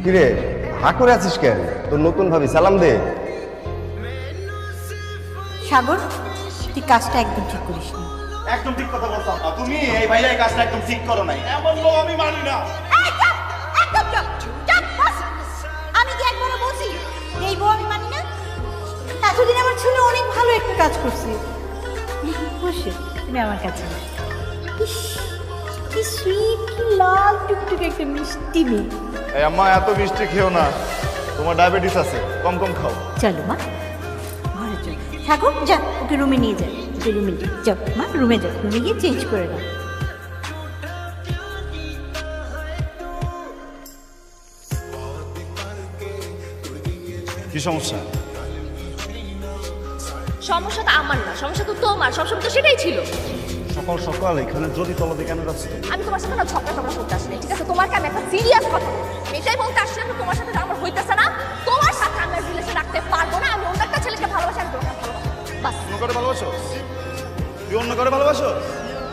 কিরে হা করে আছিস কেন? তোর নতুন ভাবি সালাম দে। সাগর, তুই কাজটা একদম ঠিক করিস নি। একদম ঠিক কথা বলতাম না তুমি। এই ভাইয়া এই কাজটা একদম ঠিক করো নাই, এমন লোক আমি মানি না। আমি কি একবারও বলছি এই বউ আমি মানি না? এতদিন আমার ছেলে অনেক ভালো একটা কাজ করছে। বসে তুমি আমার কাছে বসো। ইস, কি সুইট, কি লাল টুকটুকে একটা মিষ্টি মেয়ে। এই আম্মা এত মিষ্টি খেও না, তোমার ডায়াবেটিস আছে, কম কম খাও। চলো মা, ঘরে চল। সাগর যা, ওকে রুমে নিয়ে যা। ওকে রুমে নিয়ে যাও মা, রুমে যাও, রুমে গিয়ে চেঞ্জ করে নাও। কি সমস্যা? সমস্যাটা আমার না, সমস্যা তো তোমার। সবসময় তো সেটাই ছিল। সকাল সকাল এখানে যদি তলাতে কেন যাচ্ছ? আমি তোমার সাথে না ঝগড়া টগড়া করতে আসলে, ঠিক আছে? তোমাকে আমি একটা সিরিয়াস কথা এটাই বলতে আসছিলাম, তোমার সাথে আমার হইতেছে না। তোমার সাথে আমি রিলেশন রাখতে পারবো না। আমি অন্য একটা ছেলেকে ভালোবাসি, আমি তোমাকে ভালোবাসি, বাস। অন্য করে ভালোবাসো? তুই অন্য করে ভালোবাসো?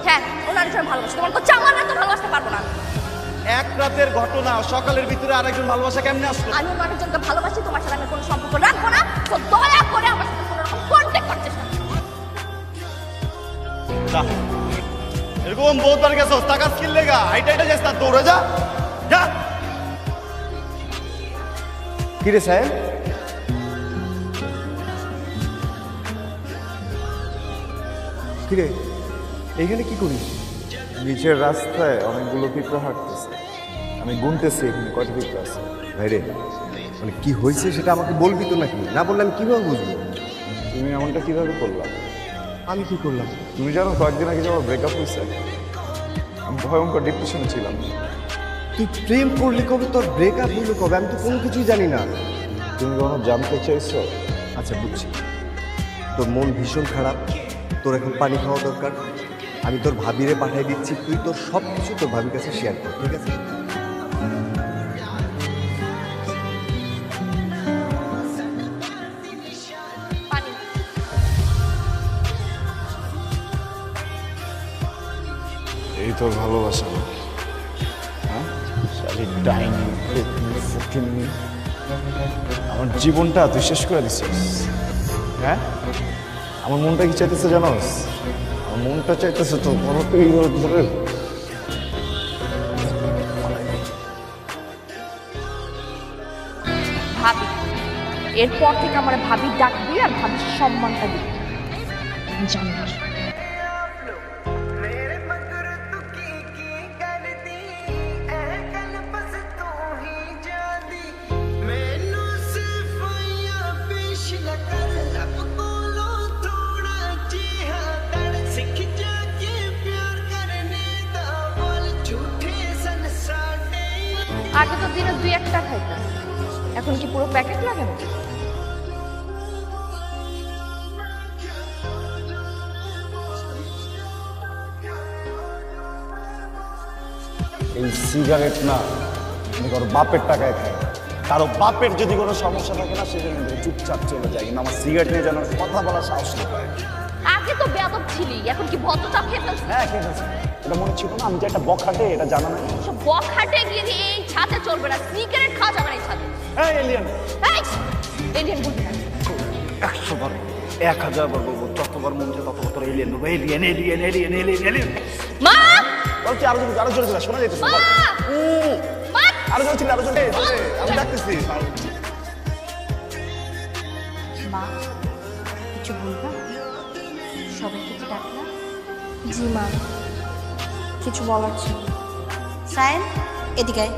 হ্যাঁ, ওনার জন্য ভালোবাসি। তোমার তো চাওয়া না, তো ভালোবাসতে পারবো না। এক রাতের ঘটনা, সকালের ভিতরে আরেকজন ভালোবাসা কেমনে আসলো? আমি অন্য আরেকজনকে ভালোবাসি, তোমার সাথে আমি কোনো সম্পর্ক রাখবো না। তো দয়া করে আমার সাথে কোনো রকম কন্ট্যাক্ট করতে চাই। যা, এরকম বহুবার গেছো, টাকা স্কিল লেগা হাইটা হাইটা যাস না, দৌড়ে যা যা। কিরে সাহেব, কিরে এইখানে কি করিস? নিচের রাস্তায় অনেকগুলো পিঁপড়া হাঁটতেছে, আমি গুনতেছি এখানে কয়টা পিঁপড়া আছে। ভাইরে, মানে কি হয়েছে সেটা আমাকে বলবি তো নাকি? না বললে আমি কিভাবে বুঝবো? তুমি এমনটা কিভাবে করলা? আমি কি করলাম? তুমি জানো কয়েকদিন আগে যে আমার ব্রেকআপ হয়েছে, আমি ভয়ঙ্কর ডিপ্রেশনে ছিলাম। তুই প্রেম করলি কবে? তোর ব্রেকআপ হইলো কবে? আমি তো কোনো কিছুই জানি না। তুমি কখনো জানতে চাইছো? আচ্ছা বুঝছি, তোর মন ভীষণ খারাপ, তোর এখন পানি খাওয়া দরকার। আমি তোর ভাবিরে পাঠিয়ে দিচ্ছি, তুই তোর সব কিছু তোর ভাবির কাছে শেয়ার কর, ঠিক আছে? পানি। এই তোর ভালোবাসা না? হ্যাঁ, শালি ডাইনি, ফুকিনি, আমার জীবনটা তুই শেষ করে দিছিস। হ্যাঁ, আমার মনটা কি চাইতেছে জানোস? আমার মনটা চাইতেছে তো বড় ধরে ভাবি, এরপর থেকে আমার ভাবি ডাকবি আর ভাবির সম্মানটা দিবি, জানি না। আগে তো দিনে 2-1টা খাইতাম, এখন কি পুরো প্যাকেট লাগে না? এই সিগারেট না আমি কারো বাপের টাকায় খাই। কারো বাপের যদি কোনো সমস্যা থাকে না, সেজন্য চুপচাপ চলে যায়, কিন্তু আমার সিগারেট নিয়ে যেন কথা বলার সাহস না পায়। আগে তো বেয়াদব ছিলি, এখন কি ভদ্রতা খেতে? হ্যাঁ ঠিক আছে, এটা মনে ছিল না আমি যে একটা বখাটে, এটা জানা নাই। সব বখাটে গিয়ে এই ছাদে চলবে না, সিগারেট খাওয়া যাবে না এই ছাদে। হ্যাঁ এলিয়ান, এই এলিয়েন বলবি না। 100 বার 1000 বার বলবো, যতবার মন চায় ততবার তোর এলিয়ান বলবো, alien alien alien alien alien. মা, বলছি আরো জোরে ছিল, শোনা যেতেছে। মা, মা। আরো জোরে ছিল, আরো জোরে, আমি ডাকতেছি। মা, কিছু বলবা? সবাই কিছু ডাকলা? জি মা, কিছু বলার ছিল। সায়েন, এদিকে আয়।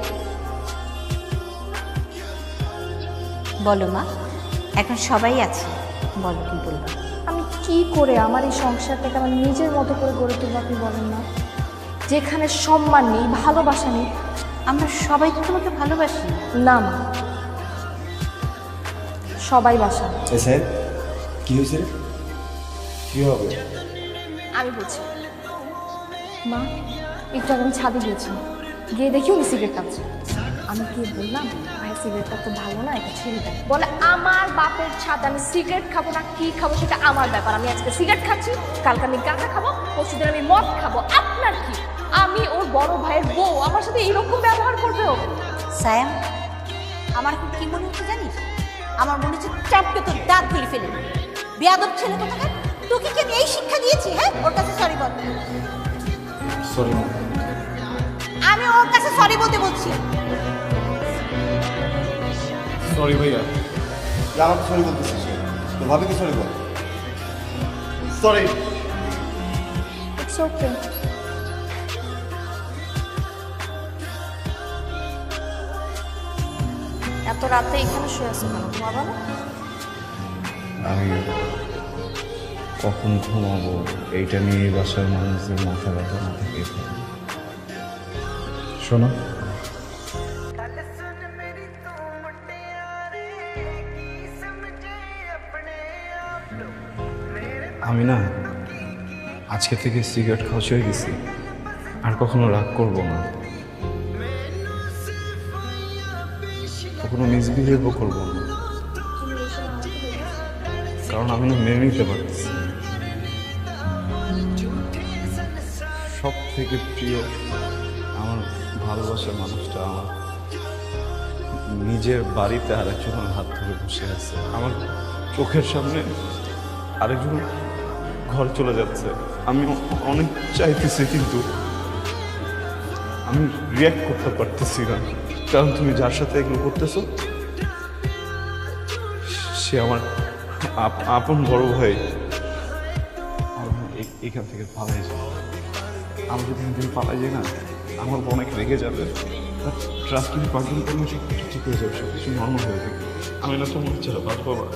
বলো মা, এখন সবাই আছে, বলো কি বলবা? আমি কি করে আমার এই সংসারটাকে আমার নিজের মতো করে গড়ে তুলবো আপনি বলেন না? যেখানে সম্মান নেই, ভালোবাসা নেই। আমরা সবাই তো তোমাকে ভালোবাসি। না মা, সবাই বাসা না। সাহেব কি হয়েছে রে? কি হবে? আমি বলছি মা, একটু আগে আমি ছাদে গিয়েছি, গিয়ে দেখি উনি সিগারেট খাচ্ছে। আমি কি বললাম, ভাই সিগারেটটা তো ভালো না, এটা ছেড়ে দেয়। বলে আমার বাপের ছাদ, আমি সিগারেট খাবো না কি খাবো সেটা আমার ব্যাপার। আমি আজকে সিগারেট খাচ্ছি, কালকে আমি গাঁজা খাবো, পরশুদিন আমি মদ খাবো, আপনার কি? আমি ওর বড় ভাইয়ের বউ, আমার সাথে এরকম ব্যবহার করবে ও? সায়েম, আমার এখন কি মনে হচ্ছে জানিস? আমার মনে হচ্ছে চাপকে তোর দাঁত গুলি ফেলে দিই। বেয়াদব ছেলে কোথাকার, তোকে কি আমি এই শিক্ষা দিয়েছি? হ্যাঁ, ওর কাছে সরি বল। সরি মা। আমি ওর কাছে সরি বলতে বলছি। সরি ভাইয়া। যা আমাকে সরি বলতেছিস, তোর ভাবিকে sorry ball. Sorry. It's okay. এত রাতে এখানে শুয়ে আছো কেন? ঘুমাবা না? আমি কখন ঘুমাবো এইটা নিয়ে বাসার মানুষদের মাথা ব্যথা না থেকে শোনো, আমি না আজকে থেকে সিগারেট খাওয়া ছেড়ে দিছি, আর কখনো রাগ করবো না, কখনো মিসবিহেভও করবো না, কারণ আমি না মেনে নিতে পারতেছি। সব থেকে প্রিয় আমার ভালোবাসার মানুষটা আমার নিজের বাড়িতে আরেকজনের হাত ধরে বসে আছে, আমার চোখের সামনে আরেকজন ঘর চলে যাচ্ছে। আমি অনেক চাইতেছি, কিন্তু আমি রিয়াক্ট করতে পারতেছি না, কারণ তুমি যার সাথে এগুলো করতেছো সে আমার আপন বড় ভাই। এখান থেকে পালাই যায়, আমি যদি এখান থেকে পালাই যাই না, আমার অনেক রেগে যাবে। ট্রাস্টিং পার্কিং করলে সব কিছু ঠিক হয়ে যাবে, সব কিছু নর্মাল হয়ে যাবে। আমি না তোমার ছাড়া বাঁচবো না।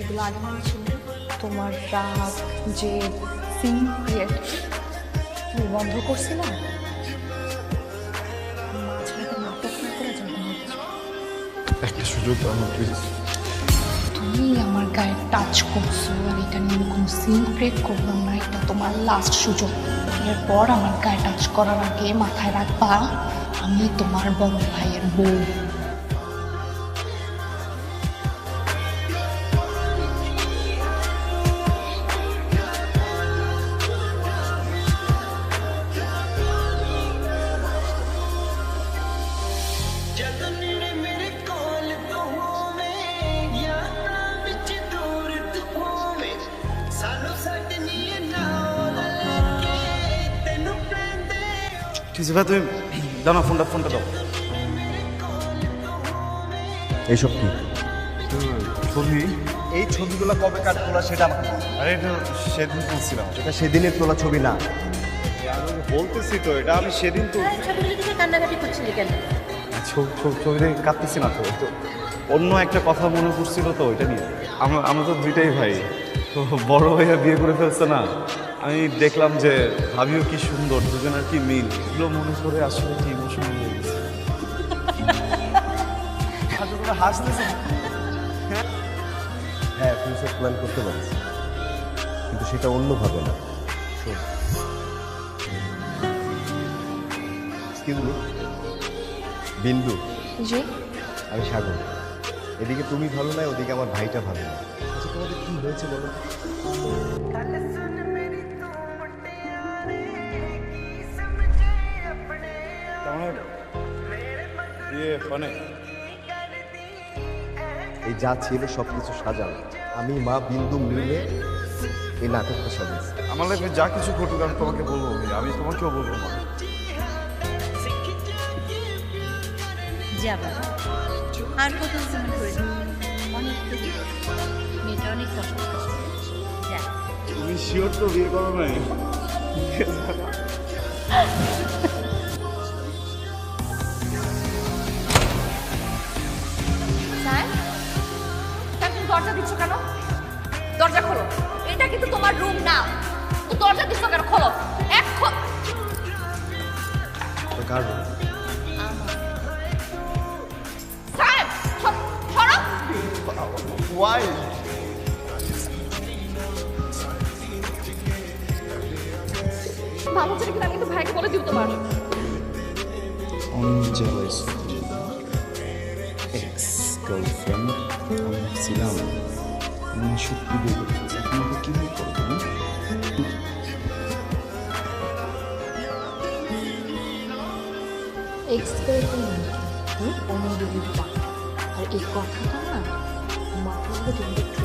এগুলো আগে মনে ছিল? তোমার রাগ যে সিক্রেট তুমি বন্ধ করছিলে মাঝরাতে নাটক না করে যখন একটা সুযোগ আমার প্লিজ। তুমি আমার গায়ে টাচ করছো আর এটা নিয়ে আমি কোনো সিন ক্রিয়েট করলাম না, এটা তোমার লাস্ট সুযোগ। এরপর আমার গায়ে টাচ করার আগে মাথায় রাখবা আমি তোমার বড় ভাইয়ের বউ। ঠিক আছে ভাই, তুমি দাও না ফোনটা দাও। এইসব কি? ছবি? এই ছবিগুলো কবে কাট তোলা সেটা আমাকে বল। আরে এটা সেদিন তুলছিলাম। এটা সেদিনের তোলা ছবি না। আমি বলতেছি তো, এটা আমি সেদিন তো ছবিগুলো দেখে কান্নাকাটি করছিলি কেন? ছবি দেখে কাঁদতেছি না তো, তো অন্য একটা কথা মনে পড়ছিল তো ওইটা নিয়ে। আমরা তো দুইটাই ভাই, তো বড় ভাইয়া বিয়ে করে ফেলছে না, আমি দেখলাম যে ভাবিও কি সুন্দর, দুজনের কি মিল, এগুলো মনে করে আসলে কি ইমোশনাল হয়ে গেছে। হাসতেছে। হ্যাঁ, ফিউচার প্ল্যান করতে পারিস, কিন্তু সেটা অন্যভাবে না। শোন, এক্সকিউজ মি, বিন্দু, জি আমি সাগর। এদিকে তুমি ভালো না, ওদিকে আমার ভাইটা ভালো না। আচ্ছা, তোমাদের কি হয়েছে বলো? মানে এই যা ছিল সব কিছু সাজানো, আমি মা বিন্দু মিলে এই নাটকটা সাজিয়েছি। আমার লাইফে যা কিছু ঘটুক আমি তোমাকে বলবো, আমি তোমাকেও বলবো না। যাবা আর কত সময় করে অনেক মেয়েটা অনেক কষ্ট করছে। যা, তুমি শিওর তো বিয়ে করো নাই? স্যার, তুমি দরজা দিচ্ছ কেন? দরজা খোলো, এটা কিন্তু তোমার রুম না। তো দরজা দিচ্ছ কেন? খোলো এখন। কার স্যার, সরো। ওয়াই? মামু ছেলে কিন্তু আমি কিন্তু ভাইকে বলে দিব তোমার। অনেক জেলাস এক্স গার্লফ্রেন্ড আমি ছিলাম, আমি সত্যি বিয়ে করতেছি, এখন আমাকে কি করবো? এক্সপেরিমেন্ট অনুমোদিত আর এই কথাটা না মাথার মধ্যে